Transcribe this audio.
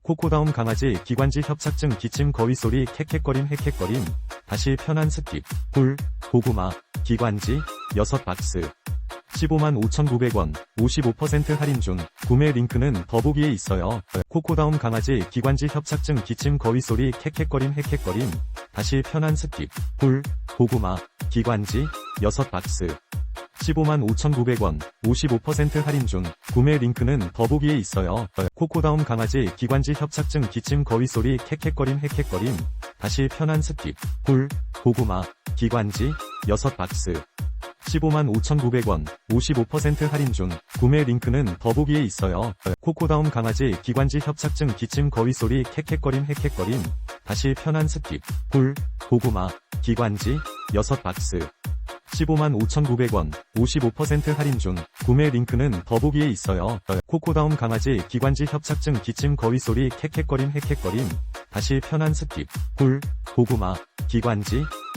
코코다움 강아지 기관지 협착증 기침 거위소리 캑캑거림 헥헥거림 다시 편한 스킵 꿀 고구마 기관지 6박스 155,900원 55% 할인 중 구매 링크는 더보기에 있어요. 코코다움 강아지 기관지 협착증 기침 거위소리 캑캑거림 헥헥거림 다시 편한 스킵 꿀 고구마 기관지 6박스 155,900원 55% 할인 중 구매 링크는 더보기에 있어요. 코코다움 강아지 기관지 협착증 기침 거위소리 캑캑거림 헥헥거림 다시 편한 스킵 꿀 고구마 기관지 6박스 155,900원 55% 할인 중 구매 링크는 더보기에 있어요. 코코다움 강아지 기관지 협착증 기침 거위소리 캑캑거림 헥헥거림 다시 편한 스킵 꿀 고구마 기관지 6박스 155,900원 55% 할인 중 구매 링크는 더보기에 있어요. 코코다움 강아지 기관지 협착증 기침 거위소리 캑캑거림 헥헥거림 다시 편한 스킵 꿀 고구마 기관지